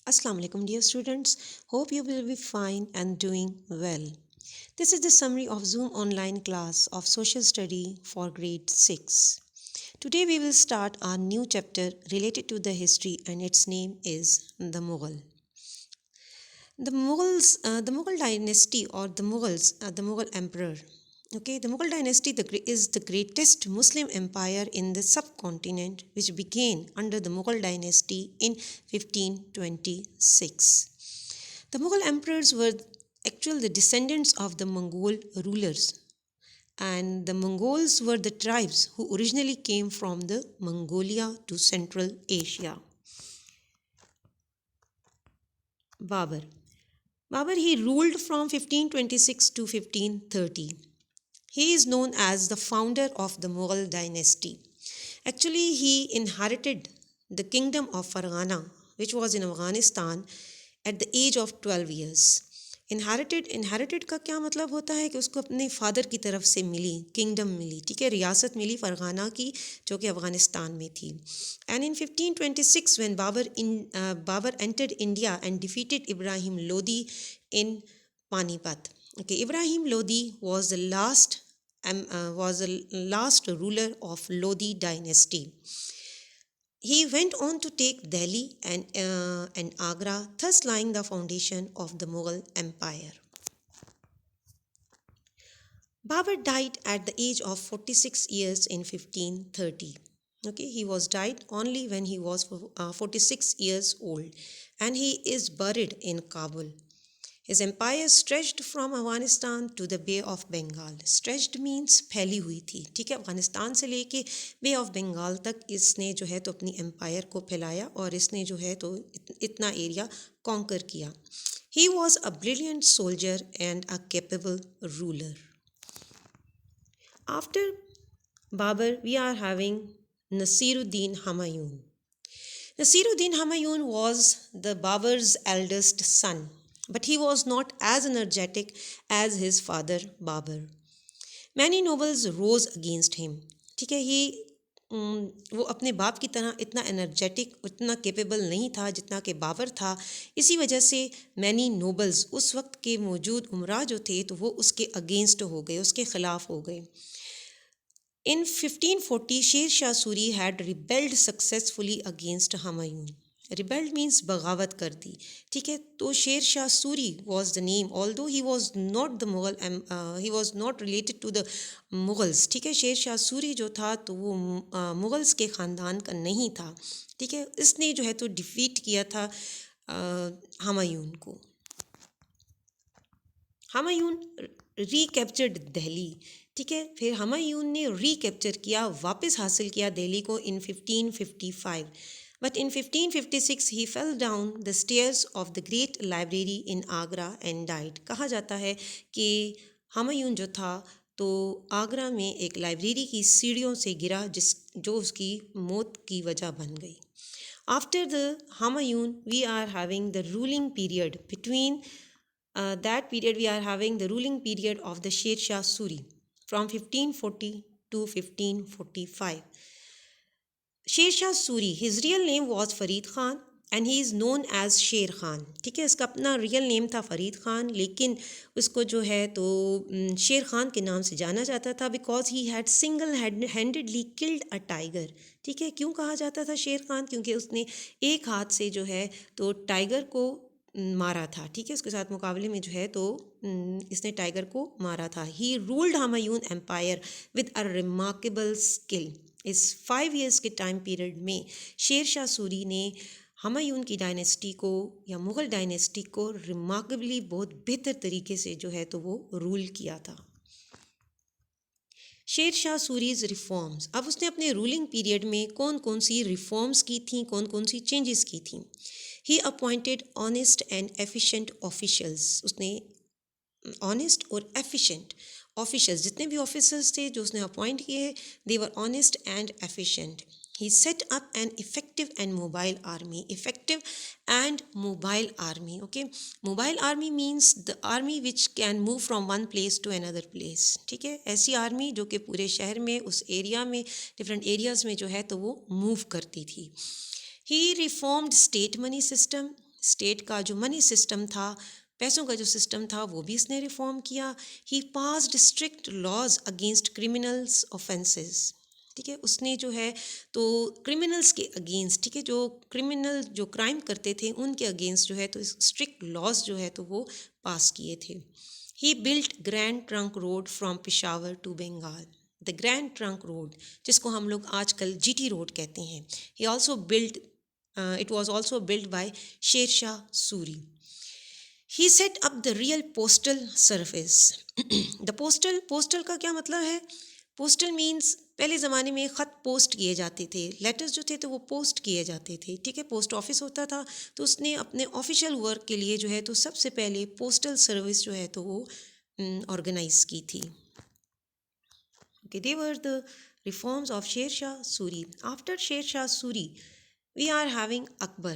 Assalamu alaikum, dear students. Hope you will be fine and doing well. This is the summary of Zoom online class of Social Study for grade 6. Today we will start our new chapter related to the history, and its name is the Mughal. The Mughal dynasty, or the Mughals, the Mughal emperor. Okay, the Mughal dynasty is the greatest Muslim empire in the subcontinent, which began under the Mughal dynasty in 1526. The Mughal emperors were actually the descendants of the Mongol rulers, and the Mongols were the tribes who originally came from the Mongolia to Central Asia. Babur. Babur, he ruled from 1526 to 1530. He is known as the founder of the Mughal dynasty. Actually, he inherited the kingdom of Farghana, which was in Afghanistan, at the age of 12 years. Inherited کا کیا مطلب ہوتا ہے کہ اس کو اپنے father کی طرف سے ملی، کنگڈم ملی، ٹھیک ہے، ریاست ملی فرغانہ کی، جو کہ افغانستان میں تھی. And in 1526 when Babar entered India and defeated Ibrahim Lodi in Panipat. Okay, Ibrahim Lodi was the last ruler of Lodi dynasty. He went on to take Delhi and Agra, thus laying the foundation of the Mughal Empire. Babur died at the age of 46 years in 1530. Okay, he was died only when he was 46 years old, and he is buried in Kabul. His empire stretched from Afghanistan to the Bay of Bengal. Stretched means پھیلی ہوئی تھی، ٹھیک ہے، افغانستان سے لے کے بے of Bengal تک اس نے جو ہے تو اپنی امپائر کو پھیلایا، اور اس نے جو ہے تو اتنا ایریا کانکر کیا. He was a brilliant soldier and a capable ruler. After Babur, we are having Nasiruddin Humayun. Nasiruddin Humayun was the Babur's eldest son, but he was not as energetic as his father Babur. Many nobles rose against him. ٹھیک ہے، وہ اپنے باپ کی طرح اتنا energetic, اتنا capable نہیں تھا جتنا کہ بابر تھا. اسی وجہ سے مینی نوبلز، اس وقت کے موجود امراء جو تھے، تو وہ اس کے اگینسٹ ہو گئے، اس کے خلاف ہو گئے. In 1540, Sher Shah Suri had rebelled successfully against Humayun. Rebelled means بغاوت کر دی، ٹھیک ہے. تو Sher Shah Suri was the name, although he was not the Mughal, he was not related to the Mughals, ٹھیک ہے. شیر شاہ سوری جو تھا تو وہ مغلس کے خاندان کا نہیں تھا، ٹھیک ہے. اس نے جو ہے تو ڈیفیٹ کیا تھا ہمایون کو. ہمایون ری کیپچرڈ دہلی، ٹھیک ہے. پھر ہمایون نے ری کیپچر کیا، واپس حاصل کیا دہلی کو ان 1555. But in 1556 he fell down the stairs of the great library in Agra and died. کہا جاتا ہے کہ ہمایون جو تھا تو آگرہ میں ایک لائبریری کی سیڑھیوں سے گرا، جو اس کی موت کی وجہ بن گئی. After the Humayun, we are having the ruling period. Between that period we are having the ruling period of the Sher Shah Suri from 1540 to 1545. Sher Shah Suri, his real name was Farid Khan and he is known as Sher Khan, ٹھیک ہے. اس کا اپنا real name تھا فرید خان، لیکن اس کو جو ہے تو شیر خان کے نام سے جانا جاتا تھا، because he had single handedly killed a tiger, ٹھیک ہے. کیوں کہا جاتا تھا شیر خان؟ کیونکہ اس نے ایک ہاتھ سے جو ہے تو ٹائیگر کو مارا تھا، ٹھیک ہے. اس کے ساتھ مقابلے میں جو ہے تو اس نے ٹائیگر کو مارا تھا. He ruled Humayun empire with a remarkable skill. اس 5 ایئرس کے ٹائم پیریڈ میں شیر شاہ سوری نے ہمایون کی ڈائنیسٹی کو یا مغل ڈائنیسٹی کو ریمارکیبلی بہت بہتر طریقے سے جو ہے تو وہ رول کیا تھا. شیر شاہ سوریز ریفارمز. اب اس نے اپنے رولنگ پیریڈ میں کون کون سی ریفارمز کی تھیں، کون کون سی چینجز کی تھیں. He appointed honest and efficient officials. اس نے آنیسٹ اور ایفیشینٹ آفیشلز، جتنے بھی آفیسرز تھے جو اس نے اپوائنٹ کیے ہیں، they were honest and efficient. He set up an effective and mobile army. Effective and mobile army, okay. Mobile army means the army which can move from one place to another place, ٹھیک ہے. ایسی army جو کہ پورے شہر میں، اس area میں، ڈفرینٹ ایریاز میں جو ہے تو وہ موو کرتی تھی. He reformed state money system. State کا جو منی سسٹم تھا، پیسوں کا جو سسٹم تھا وہ بھی اس نے ریفارم کیا. He passed strict laws against criminals offenses. ٹھیک ہے، اس نے جو ہے تو کرمنلس کے اگینسٹ، ٹھیک ہے، جو کرمنل جو کرائم کرتے تھے ان کے اگینسٹ جو ہے تو اسٹرکٹ لاز جو ہے تو وہ پاس کیے تھے. He built grand trunk road from Peshawar to Bengal. The grand trunk road جس کو ہم لوگ آج کل جی ٹی روڈ کہتے ہیں. He also built it was also built by Sher Shah Suri. He set up the real postal service. The postal کا کیا مطلب ہے؟ پوسٹل مینس پہلے زمانے میں خط پوسٹ کیے جاتے تھے، لیٹرز جو تھے تو وہ پوسٹ کیے جاتے تھے. ٹھیک ہے، پوسٹ آفس ہوتا تھا تو اس نے اپنے آفیشیل ورک کے لیے جو ہے تو سب سے پہلے پوسٹل سروس جو ہے تو وہ آرگنائز کی تھی. Okay, they were the reforms of شیر شاہ سوری. آفٹر شیر Shah sorry we are having اکبر.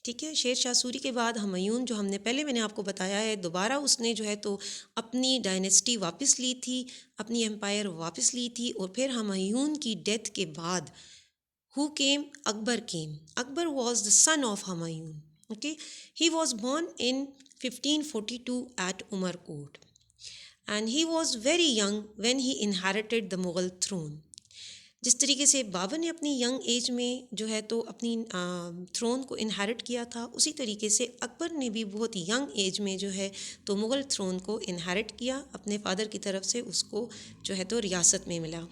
ٹھیک ہے، شیر شاہ سوری کے بعد ہمایون جو میں نے آپ کو بتایا ہے، دوبارہ اس نے جو ہے تو اپنی ڈائنیسٹی واپس لی تھی، اپنی ایمپائر واپس لی تھی. اور پھر ہمایون کی ڈیتھ کے بعد who came? Akbar came. Akbar was the son of Humayun. Okay, he was born in 1542 at Umerkot and he was very young when he inherited the Mughal throne. جس طریقے سے بابر نے اپنی ینگ ایج میں جو ہے تو اپنی تھرون کو انہیرٹ کیا تھا، اسی طریقے سے اکبر نے بھی بہت ینگ ایج میں جو ہے تو مغل تھرون کو انہیرٹ کیا، اپنے فادر کی طرف سے اس کو جو ہے تو ریاست میں ملا.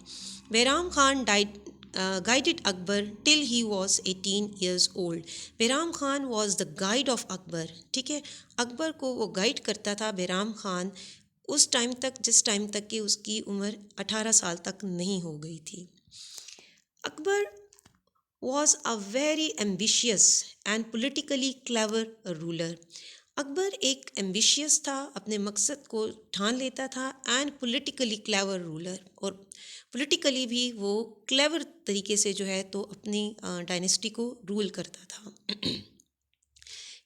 Bairam Khan guided Akbar till he was 18 years old. Bairam Khan was the guide of Akbar. ٹھیک ہے، اکبر کو وہ گائیڈ کرتا تھا بیرام خان اس ٹائم تک جس ٹائم تک کہ اس کی عمر 18 سال تک نہیں ہو گئی تھی. Akbar was a very ambitious and politically clever ruler. Akbar ایک ایمبیشیس تھا، اپنے مقصد کو ٹھان لیتا تھا، اینڈ پولیٹیکلی کلیور رولر، اور پولیٹیکلی بھی وہ کلیور طریقے سے جو ہے تو اپنی ڈائنیسٹی کو رول کرتا تھا.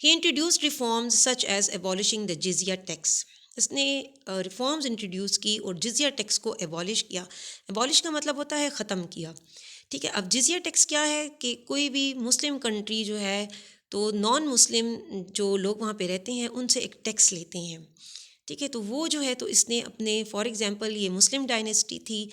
He introduced reforms such as abolishing the jizya tax. اس نے ریفارمز انٹروڈیوس کی اور جزیہ ٹیکس کو ایبالش کیا. ایبالش کا مطلب ہوتا ہے ختم کیا. ٹھیک ہے، اب جزیہ ٹیکس کیا ہے کہ کوئی بھی مسلم کنٹری جو ہے تو نان مسلم جو لوگ وہاں پہ رہتے ہیں ان سے ایک ٹیکس لیتے ہیں. ٹھیک ہے، تو وہ جو ہے تو اس نے اپنے فار ایگزامپل یہ مسلم ڈائنیسٹی تھی،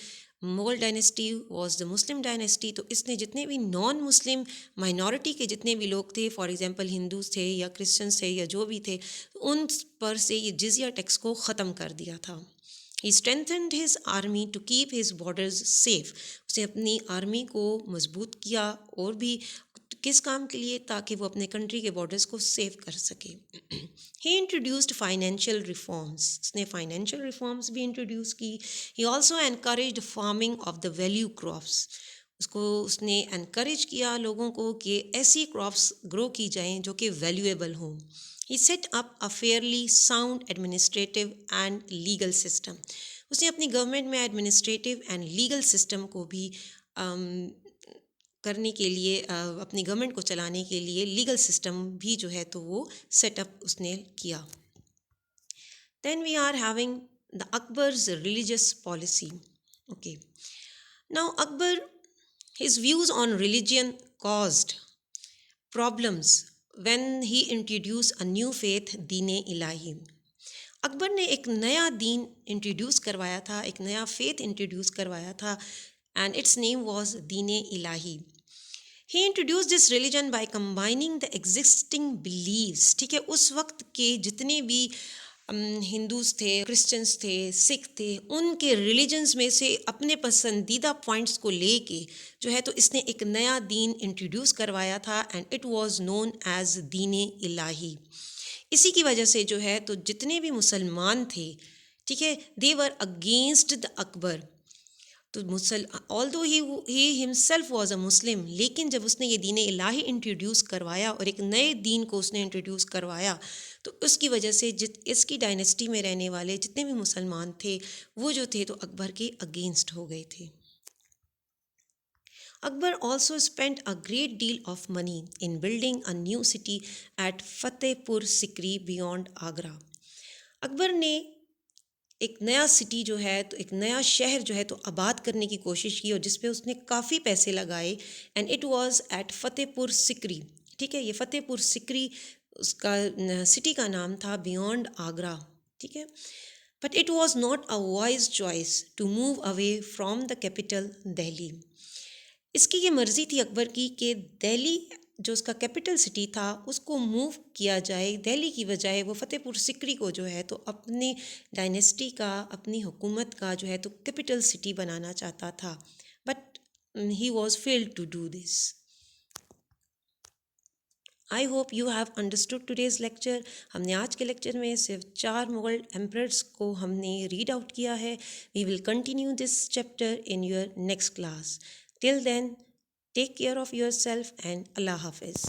Mughal dynasty was the Muslim dynasty, تو اس نے جتنے بھی نان مسلم مائنورٹی کے جتنے بھی لوگ تھے، فار ایگزامپل ہندوز تھے یا کرسچنس تھے یا جو بھی تھے، ان پر سے یہ جزیہ ٹیکس کو ختم کر دیا تھا. He strengthened his army to keep his borders safe. اس نے اپنی آرمی کو مضبوط کیا اور بھی کس کام کے لیے؟ تاکہ وہ اپنے کنٹری کے بارڈرز کو سیو کر سکے. He introduced financial reforms. اس نے فائنینشیل ریفارمز بھی انٹروڈیوس کی. He also encouraged farming of the value crops. اس نے انکریج کیا لوگوں کو کہ ایسی کراپس گرو کی جائیں جو کہ ویلیویبل ہوں. He set up a fairly sound administrative and legal system. اس نے اپنی گورنمنٹ میں ایڈمنسٹریٹو اینڈ لیگل سسٹم کو بھی کرنے کے لیے، اپنی گورنمنٹ کو چلانے کے لیے لیگل سسٹم بھی جو ہے تو وہ سیٹ اپ اس نے کیا. Then we are having the Akbar's religious policy. Okay, now Akbar his views on religion caused problems when he introduced a new faith دین الہی. اکبر نے ایک نیا دین انٹروڈیوس کروایا تھا، ایک نیا فیتھ انٹروڈیوس کروایا تھا، and its name was Din Ilahi. He introduce this religion by combining the existing beliefs. ٹھیک ہے، اس وقت کے جتنے بھی ہندوز تھے، کرسچنس تھے، سکھ تھے، ان کے ریلیجنس میں سے اپنے پسندیدہ پوائنٹس کو لے کے جو ہے تو اس نے ایک نیا دین انٹروڈیوس کروایا تھا، and it was known as Din Ilahi. اسی کی وجہ سے جو ہے تو جتنے بھی مسلمان تھے، ٹھیک ہے، دے ور اگینسٹ دا اکبر. تو although he himself was a مسلم، لیکن جب اس نے یہ دین الہی انٹروڈیوس کروایا اور ایک نئے دین کو اس نے انٹروڈیوس کروایا تو اس کی وجہ سے اس کی ڈائنیسٹی میں رہنے والے جتنے بھی مسلمان تھے وہ جو تھے تو اکبر کے اگینسٹ ہو گئے تھے. Akbar also spend a great deal of money in building a new city at Fatehpur Sikri beyond Agra. اکبر نے ایک نیا سٹی جو ہے تو ایک نیا شہر جو ہے تو آباد کرنے کی کوشش کی، اور جس پہ اس نے کافی پیسے لگائے، and it was at Fatehpur سکری. ٹھیک ہے، یہ فتح پور سکری اس کا سٹی کا نام تھا بیونڈ آگرہ، ٹھیک ہے. But it was not a wise choice to move away from the capital Delhi. اس کی یہ مرضی تھی اکبر کی کہ دہلی جو اس کا کیپٹل سٹی تھا اس کو موو کیا جائے، دہلی کی بجائے وہ فتح پور سکری کو جو ہے تو اپنی ڈائنیسٹی کا، اپنی حکومت کا جو ہے تو کیپٹل سٹی بنانا چاہتا تھا. But he was failed to do this. I hope you have understood today's lecture. ہم نے آج کے لیکچر میں صرف 4 مغل ایمپررس کو ہم نے ریڈ آؤٹ کیا ہے. We will continue this chapter in your next class. Till then take care of yourself and اللہ حافظ.